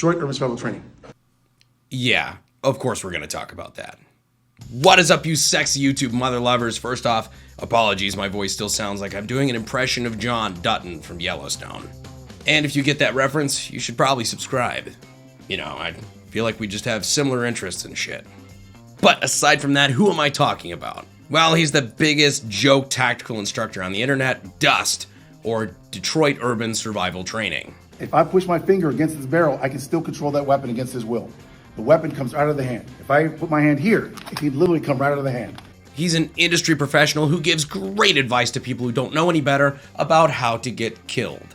Detroit Urban Survival Training. Yeah, of course we're going to talk about that. What is up, you sexy YouTube mother lovers? First off, apologies, my voice still sounds like I'm doing an impression of John Dutton from Yellowstone. And if you get that reference, you should probably subscribe. You know, I feel like we just have similar interests and shit. But aside from that, who am I talking about? Well, he's the biggest joke tactical instructor on the internet, D.U.S.T, or Detroit Urban Survival Training. If I push my finger against his barrel, I can still control that weapon against his will. The weapon comes out of the hand. If I put my hand here, it can literally come right out of the hand. He's an industry professional who gives great advice to people who don't know any better about how to get killed.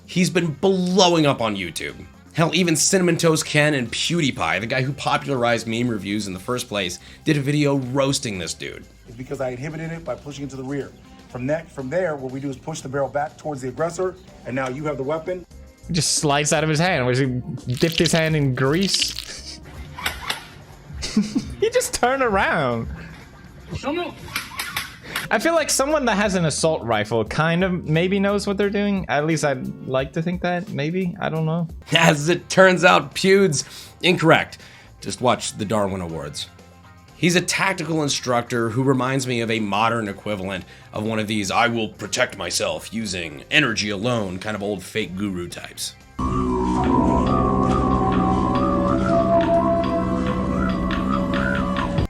He's been blowing up on YouTube. Hell, even Cinnamon Toast Ken and PewDiePie, the guy who popularized meme reviews in the first place, did a video roasting this dude. It's because I inhibited it by pushing it to the rear. From there, what we do is push the barrel back towards the aggressor, and now you have the weapon. Just slides out of his hand. Was he dipped his hand in grease? He just turned around. I feel like someone that has an assault rifle kind of maybe knows what they're doing. At least I'd like to think that, maybe. I don't know. As it turns out, Pewd's incorrect. Just watch the Darwin Awards. He's a tactical instructor who reminds me of a modern equivalent of one of these I will protect myself using energy alone kind of old fake guru types.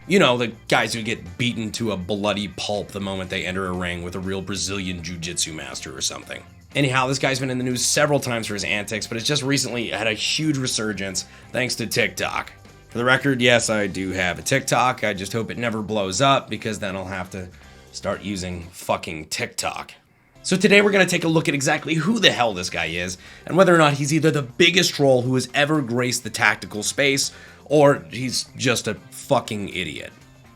You know, the guys who get beaten to a bloody pulp the moment they enter a ring with a real Brazilian jiu-jitsu master or something. Anyhow, this guy's been in the news several times for his antics, but it's just recently had a huge resurgence thanks to TikTok. For the record, yes, I do have a TikTok. I just hope it never blows up because then I'll have to start using fucking TikTok. So today we're going to take a look at exactly who the hell this guy is and whether or not he's either the biggest troll who has ever graced the tactical space or he's just a fucking idiot.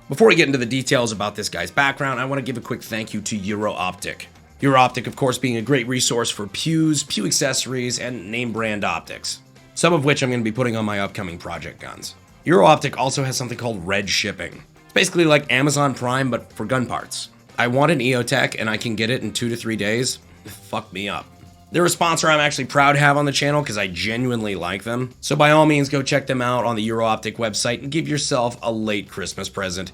Before we get into the details about this guy's background, I want to give a quick thank you to Euro-Optic. Euro-Optic, of course, being a great resource for pews, pew accessories, and name brand optics. Some of which I'm going to be putting on my upcoming project guns. Euro-Optic also has something called Red Shipping. It's basically like Amazon Prime, but for gun parts. I want an EOTech and I can get it in 2 to 3 days. Fuck me up. They're a sponsor I'm actually proud to have on the channel because I genuinely like them. So by all means, go check them out on the Euro-Optic website and give yourself a late Christmas present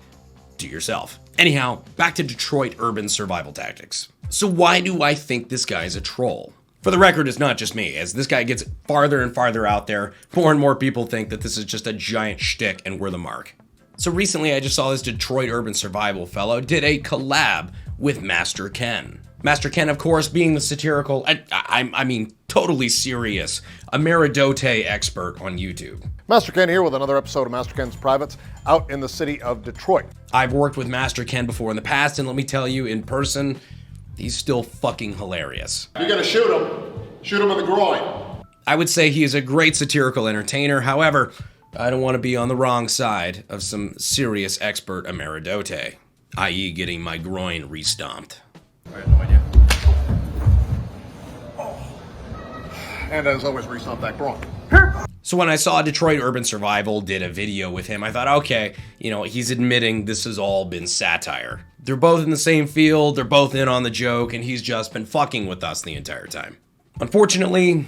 to yourself. Anyhow, back to Detroit Urban Survival Tactics. So why do I think this guy's a troll? For the record, it's not just me. As this guy gets farther and farther out there, more and more people think that this is just a giant shtick and we're the mark. So recently I just saw this Detroit Urban Survival fellow did a collab with Master Ken. Master Ken, of course, being the satirical, I mean totally serious, Ameridote expert on YouTube. Master Ken here with another episode of Master Ken's Privates out in the city of Detroit. I've worked with Master Ken before in the past, and let me tell you, in person, he's still fucking hilarious. You're gonna shoot him in the groin. I would say he is a great satirical entertainer. However, I don't want to be on the wrong side of some serious expert Ameridote, i.e. getting my groin re-stomped. I had no idea. And as always, re-stomp that groin. So when I saw Detroit Urban Survival did a video with him, I thought, okay, you know, he's admitting this has all been satire. They're both in the same field, they're both in on the joke, and he's just been fucking with us the entire time. Unfortunately,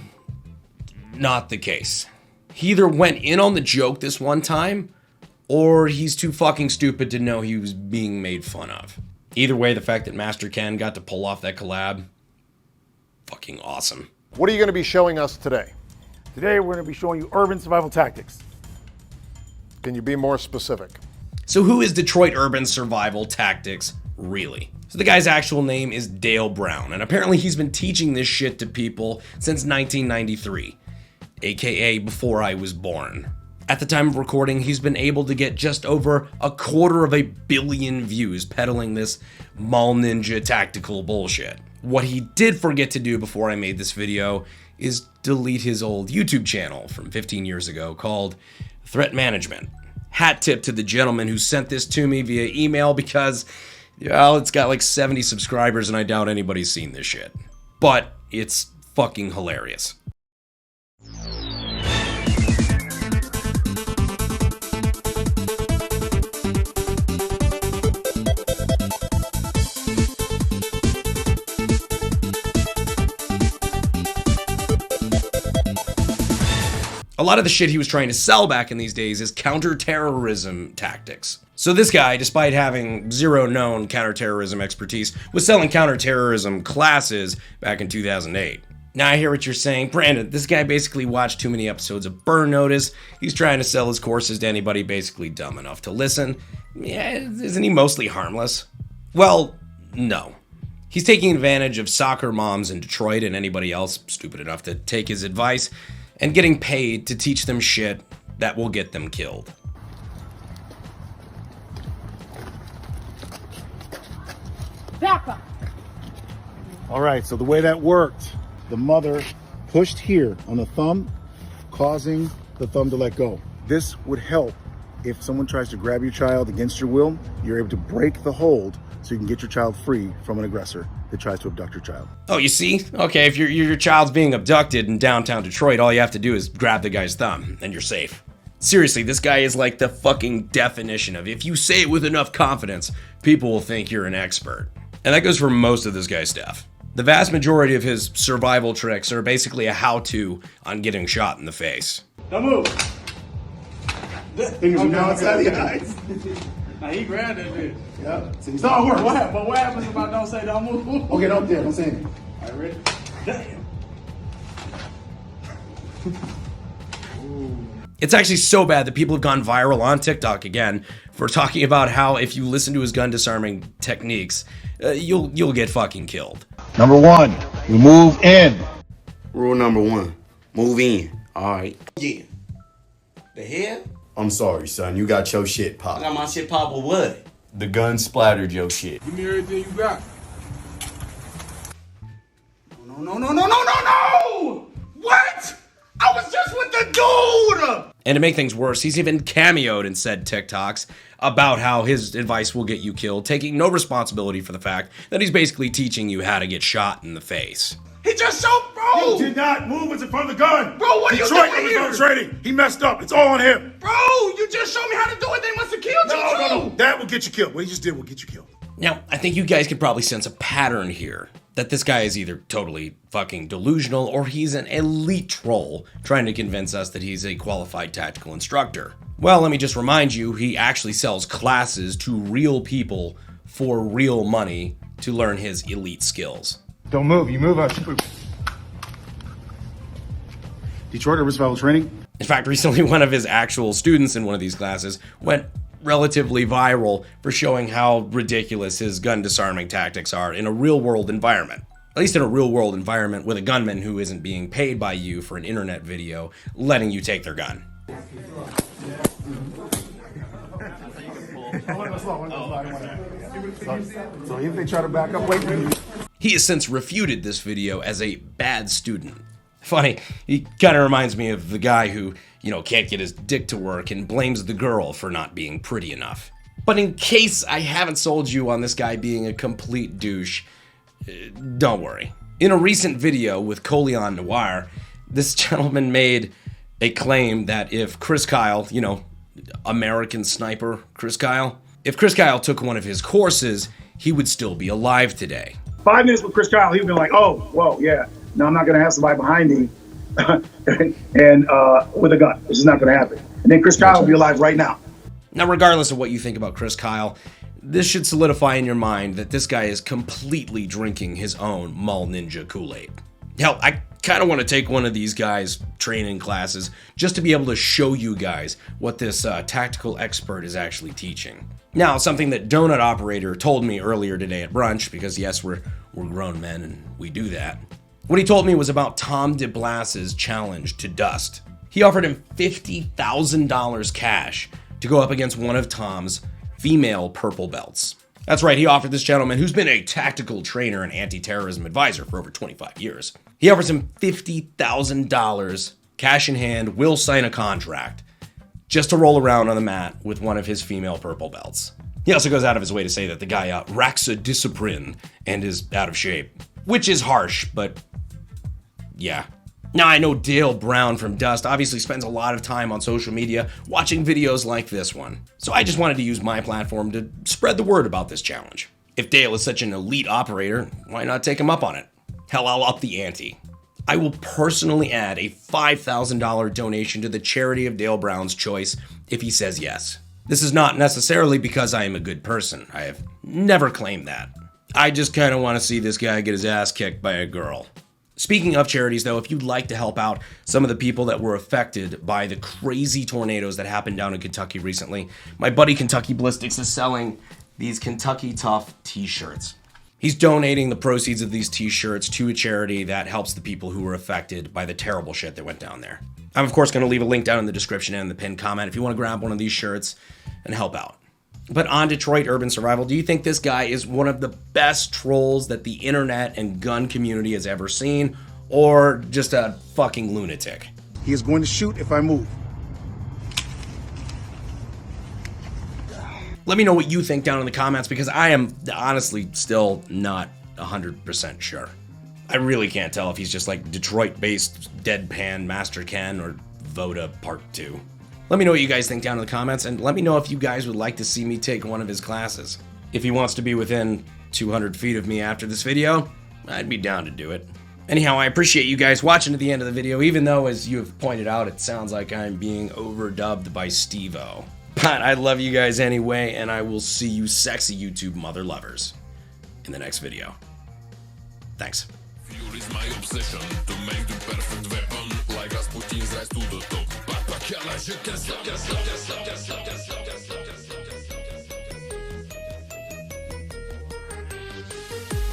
not the case. He either went in on the joke this one time, or he's too fucking stupid to know he was being made fun of. Either way, the fact that Master Ken got to pull off that collab, fucking awesome. What are you going to be showing us today? Today we're going to be showing you urban survival tactics. Can you be more specific? So who is Detroit Urban Survival Tactics really? So the guy's actual name is Dale Brown, and apparently he's been teaching this shit to people since 1993, aka before I was born. At the time of recording, he's been able to get just over 250 million views peddling this mall ninja tactical bullshit. What he did forget to do before I made this video is delete his old YouTube channel from 15 years ago called Threat Management. Hat tip to the gentleman who sent this to me via email because, well, it's got like 70 subscribers and I doubt anybody's seen this shit. But it's fucking hilarious. A lot of the shit he was trying to sell back in these days is counterterrorism tactics. So this guy, despite having zero known counterterrorism expertise, was selling counterterrorism classes back in 2008. Now I hear what you're saying. Brandon, this guy basically watched too many episodes of Burn Notice. He's trying to sell his courses to anybody basically dumb enough to listen. Yeah, isn't he mostly harmless? Well, no. He's taking advantage of soccer moms in Detroit and anybody else stupid enough to take his advice and getting paid to teach them shit that will get them killed. All right, so the way that worked, the mother pushed here on the thumb, causing the thumb to let go. This would help if someone tries to grab your child against your will. You're able to break the hold so you can get your child free from an aggressor that tries to abduct your child. Oh, you see? Okay, if your child's being abducted in downtown Detroit, all you have to do is grab the guy's thumb, and you're safe. Seriously, this guy is like the fucking definition of if you say it with enough confidence, people will think you're an expert. And that goes for most of this guy's stuff. The vast majority of his survival tricks are basically a how-to on getting shot in the face. Don't move. Fingers are now inside the eyes. Now he grabbed that bitch. Yep. See, Don't work. What happens if I don't say don't move? Okay, don't say anything. All right, ready? Damn. It's actually so bad that people have gone viral on TikTok again for talking about how if you listen to his gun disarming techniques, you'll get fucking killed. Number one, we move in. Rule number 1, move in. All right. Yeah. The hell? I'm sorry, son. You got your shit I popped. got my shit pop with what? The gun splattered your shit. Give me everything you got. No! What? I was just with the dude! And to make things worse, he's even cameoed in said TikToks about how his advice will get you killed, taking no responsibility for the fact that he's basically teaching you how to get shot in the face. He just showed, bro! You did not move us in front of the gun. Bro, what are you Detroit doing was here? no trading. He messed up. It's all on him. Bro, you just showed me how to do it. They must have killed you too. That will get you killed. What he just did will get you killed. Now, I think you guys can probably sense a pattern here. That this guy is either totally fucking delusional or he's an elite troll trying to convince us that he's a qualified tactical instructor. Well, let me just remind you, he actually sells classes to real people for real money to learn his elite skills. Don't move. You move, I'll shoot. Detroit or survival training? In fact, recently one of his actual students in one of these classes went relatively viral for showing how ridiculous his gun disarming tactics are in a real world environment. At least in a real world environment with a gunman who isn't being paid by you for an internet video letting you take their gun. So if they try to back up, wait. He has since refuted this video as a bad student. Funny, he kind of reminds me of the guy who, can't get his dick to work and blames the girl for not being pretty enough. But in case I haven't sold you on this guy being a complete douche, don't worry. In a recent video with Coleon Noir, this gentleman made a claim that if Chris Kyle, American sniper Chris Kyle, if Chris Kyle took one of his courses, he would still be alive today. 5 minutes with Chris Kyle, he'd be like, oh, whoa, yeah. No, I'm not going to have somebody behind me and with a gun. This is not going to happen. And then Chris Kyle will be alive right now. Now, regardless of what you think about Chris Kyle, this should solidify in your mind that this guy is completely drinking his own Mall Ninja Kool-Aid. Hell, I kind of want to take one of these guys' training classes just to be able to show you guys what this tactical expert is actually teaching. Now, something that Donut Operator told me earlier today at brunch, because yes, we're grown men and we do that. What he told me was about Tom DeBlas's challenge to D.U.S.T. He offered him $50,000 cash to go up against one of Tom's female purple belts. That's right, he offered this gentleman, who's been a tactical trainer and anti-terrorism advisor for over 25 years. He offers him $50,000, cash in hand, will sign a contract, just to roll around on the mat with one of his female purple belts. He also goes out of his way to say that the guy lacks a discipline and is out of shape, which is harsh, but yeah. Now, I know Dale Brown from D.U.S.T obviously spends a lot of time on social media watching videos like this one, so I just wanted to use my platform to spread the word about this challenge. If Dale is such an elite operator, why not take him up on it? Hell, I'll up the ante. I will personally add a $5,000 donation to the charity of Dale Brown's choice if he says yes. This is not necessarily because I am a good person. I have never claimed that. I just kind of want to see this guy get his ass kicked by a girl. Speaking of charities, though, if you'd like to help out some of the people that were affected by the crazy tornadoes that happened down in Kentucky recently, my buddy Kentucky Ballistics is selling these Kentucky Tough t-shirts. He's donating the proceeds of these t-shirts to a charity that helps the people who were affected by the terrible shit that went down there. I'm, of course, going to leave a link down in the description and in the pinned comment if you want to grab one of these shirts and help out. But on Detroit Urban Survival, do you think this guy is one of the best trolls that the internet and gun community has ever seen, or just a fucking lunatic? He is going to shoot if I move. Let me know what you think down in the comments, because I am honestly still not 100% sure. I really can't tell if he's just like Detroit-based deadpan Master Ken or Voda Part 2. Let me know what you guys think down in the comments, and let me know if you guys would like to see me take one of his classes. If he wants to be within 200 feet of me after this video, I'd be down to do it. Anyhow, I appreciate you guys watching to the end of the video, even though, as you have pointed out, it sounds like I'm being overdubbed by Steve-O. But I love you guys anyway, and I will see you sexy YouTube mother lovers in the next video. Thanks. Fuel is my obsession to make the perfect weapon, like Rasputin's rise to the top. But I can't